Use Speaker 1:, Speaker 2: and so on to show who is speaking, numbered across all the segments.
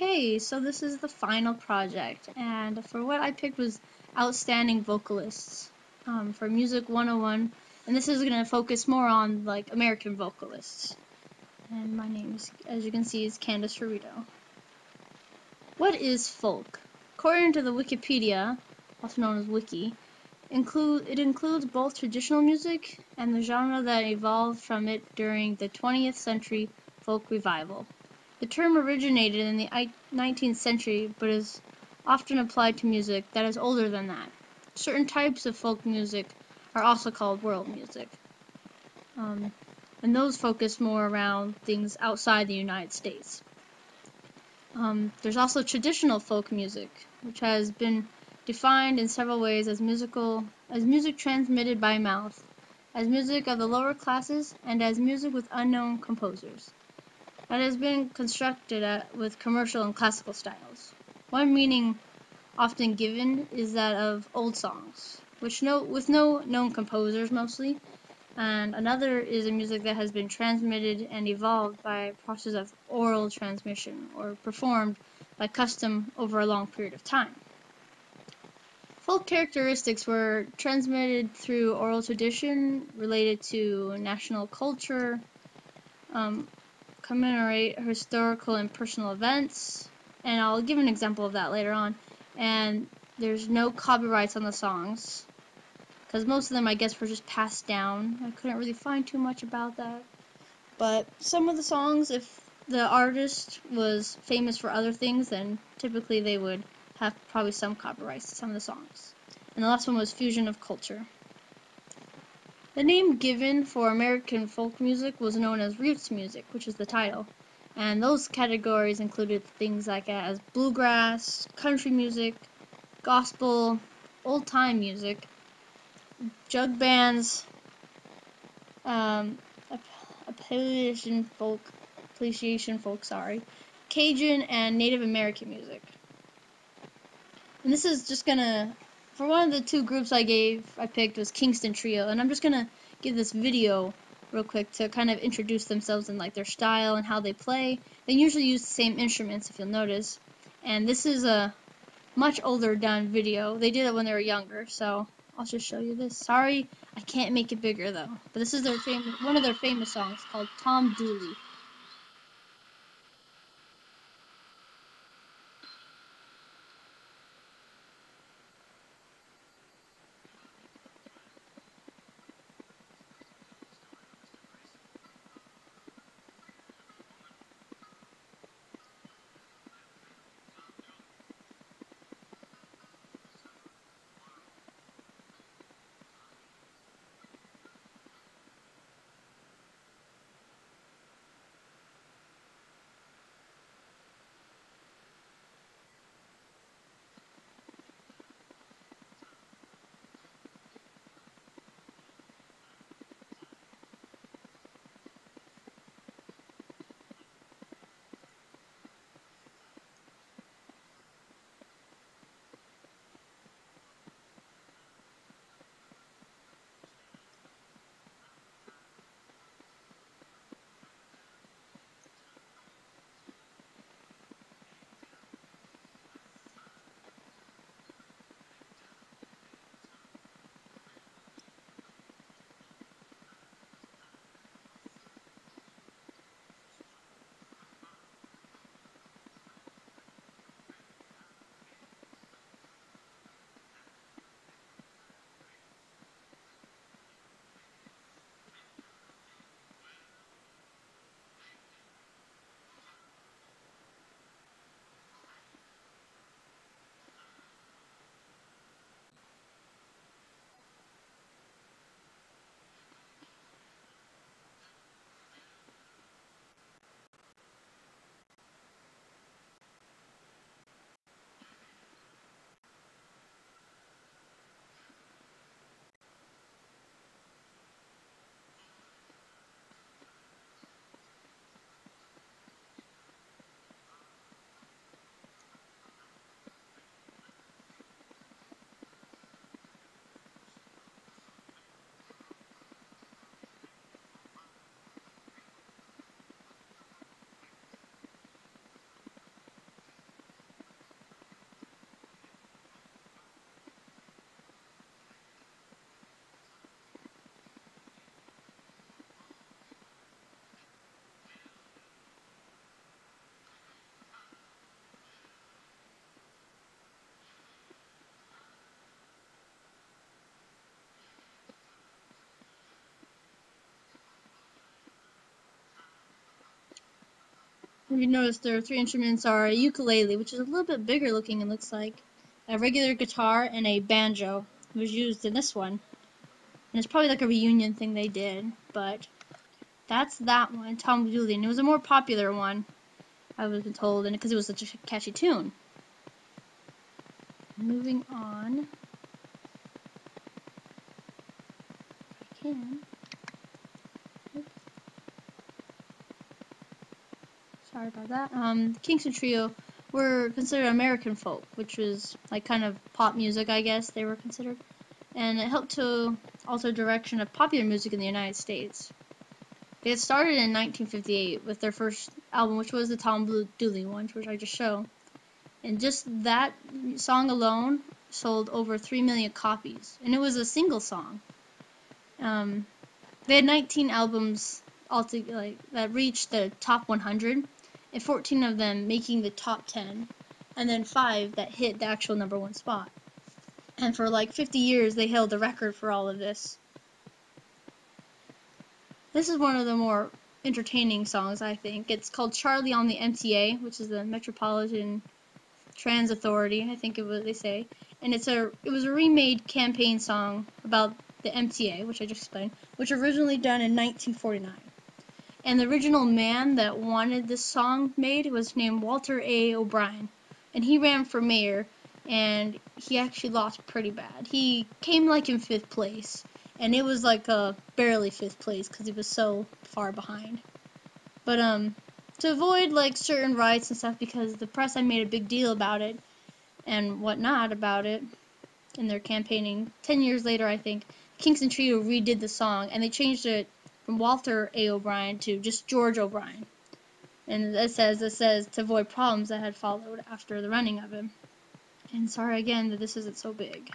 Speaker 1: Okay, so this is the final project, and for what I picked was Outstanding Vocalists for Music 101, and this is going to focus more on like American vocalists. And my name is, as you can see, is Candace Ferrito. What is folk? According to the Wikipedia, also known as Wiki, it includes both traditional music and the genre that evolved from it during the 20th century folk revival. The term originated in the 19th century, but is often applied to music that is older than that. Certain types of folk music are also called world music, and those focus more around things outside the United States. There's also traditional folk music, which has been defined in several ways as music transmitted by mouth, as music of the lower classes, and as music with unknown composers. That has been constructed with commercial and classical styles. One meaning often given is that of old songs, with no known composers mostly, and another is a music that has been transmitted and evolved by a process of oral transmission or performed by custom over a long period of time. Folk characteristics were transmitted through oral tradition related to national culture, commemorate historical and personal events, and I'll give an example of that later on. And there's no copyrights on the songs, because most of them, I guess, were just passed down. I couldn't really find too much about that. But some of the songs, if the artist was famous for other things, then typically they would have probably some copyrights to some of the songs. And the last one was fusion of culture. The name given for American folk music was known as roots music, which is the title, and those categories included things like as bluegrass, country music, gospel, old-time music, jug bands, appreciation folk, Cajun, and Native American music. And this is just gonna, for one of the two groups I picked was Kingston Trio, and I'm just gonna give this video real quick to kind of introduce themselves and like their style and how they play. They usually use the same instruments, if you'll notice, and this is a much older done video. They did it when they were younger, so I'll just show you this. Sorry, I can't make it bigger though. But this is one of their famous songs called Tom Dooley. If you notice, their three instruments are a ukulele, which is a little bit bigger looking, it looks like, a regular guitar, and a banjo was used in this one. And it's probably like a reunion thing they did, but that's that one, Tom Dooley. And it was a more popular one, I was told, and because it was such a catchy tune. Moving on. If I can. Sorry about that. Kingston Trio were considered American folk, which was like kind of pop music, I guess they were considered. And it helped to alter the direction of popular music in the United States. They had started in 1958 with their first album, which was the Tom Dooley one, which I just showed. And just that song alone sold over 3 million copies. And it was a single song. They had 19 albums altogether that reached the top 100, and 14 of them making the top 10, and then 5 that hit the actual #1 spot. And for like 50 years, they held the record for all of this. This is one of the more entertaining songs, I think. It's called Charlie on the MTA, which is the Metropolitan Trans Authority, I think they say. And it was a remade campaign song about the MTA, which I just explained, which originally done in 1949. And the original man that wanted this song made was named Walter A. O'Brien. And he ran for mayor, and he actually lost pretty bad. He came like in 5th place, and it was like barely 5th place because he was so far behind. But to avoid like certain riots and stuff, because the press had made a big deal about it and whatnot about it in their campaigning, 10 years later, I think, Kingston Trio redid the song, and they changed it from Walter A. O'Brien to just George O'Brien. And it says to avoid problems that had followed after the running of him. And sorry again that this isn't so big.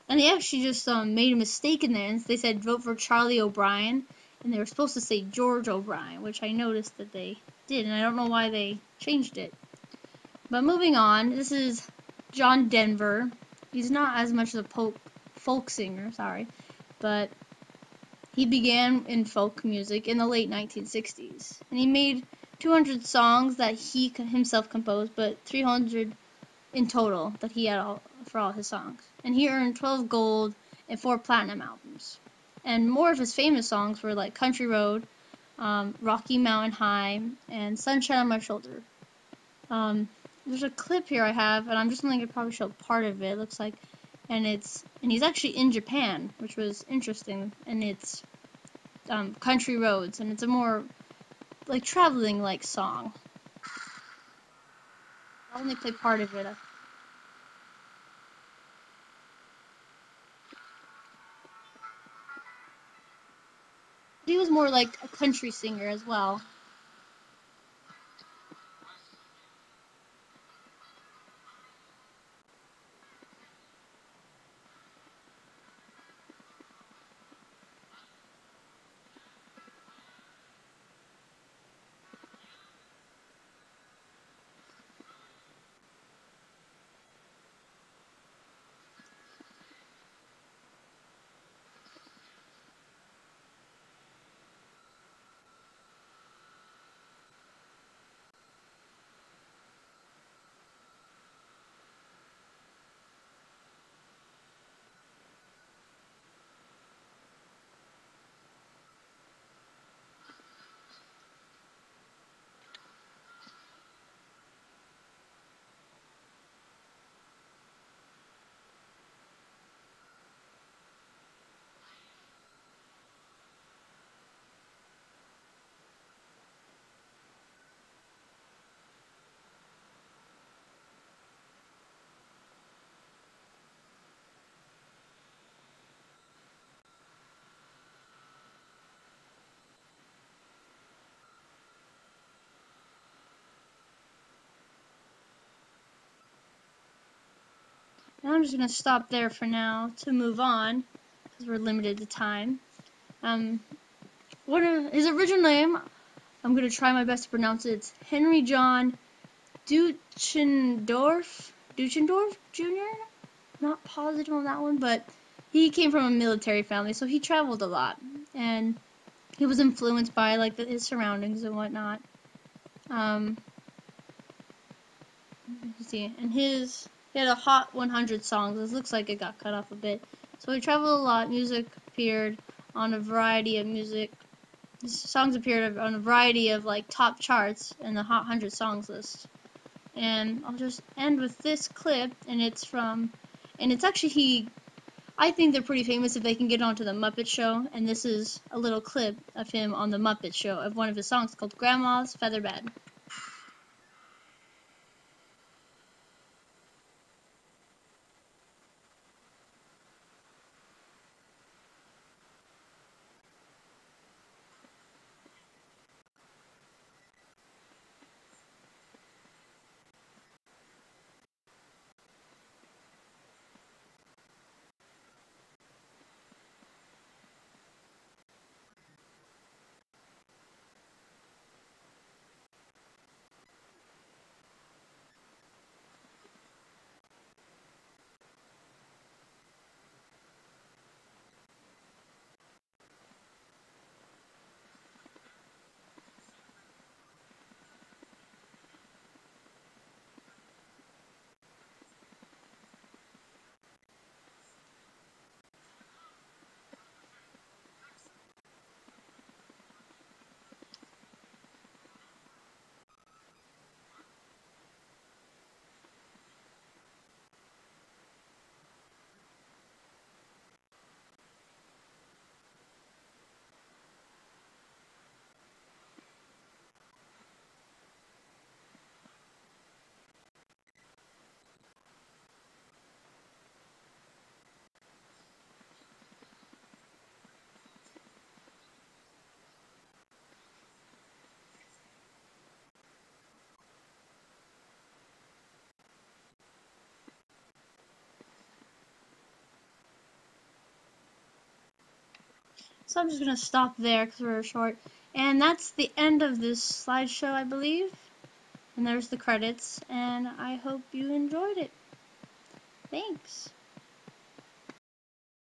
Speaker 1: And they actually just made a mistake in there. They said vote for Charlie O'Brien, and they were supposed to say George O'Brien, which I noticed that they did, and I don't know why they changed it. But moving on, this is John Denver. He's not as much as a folk singer, but he began in folk music in the late 1960s, and he made 200 songs that he himself composed, but 300 in total that he had for all his songs. And he earned 12 gold and 4 platinum albums. And more of his famous songs were like Country Road, Rocky Mountain High, and Sunshine on My Shoulder. There's a clip here I have, and I'm just only gonna probably show part of it. It looks like, and he's actually in Japan, which was interesting. And it's Country Roads, and it's a more like traveling like song. I'll only play part of it. He was more like a country singer as well. Now I'm just gonna stop there for now to move on, because we're limited to time. His original name, I'm gonna try my best to pronounce it. It's Henry John Duchendorf Jr. Not positive on that one, but he came from a military family, so he traveled a lot, and he was influenced by like his surroundings and whatnot. Let's see, and he had a Hot 100 songs. This looks like it got cut off a bit. So he traveled a lot. Music appeared on a variety of music. His songs appeared on a variety of like top charts in the Hot 100 songs list. And I'll just end with this clip, and it's actually I think they're pretty famous if they can get onto the Muppet Show, and this is a little clip of him on the Muppet Show of one of his songs called Grandma's Featherbed. So I'm just going to stop there because we're short. And that's the end of this slideshow, I believe. And there's the credits. And I hope you enjoyed it. Thanks.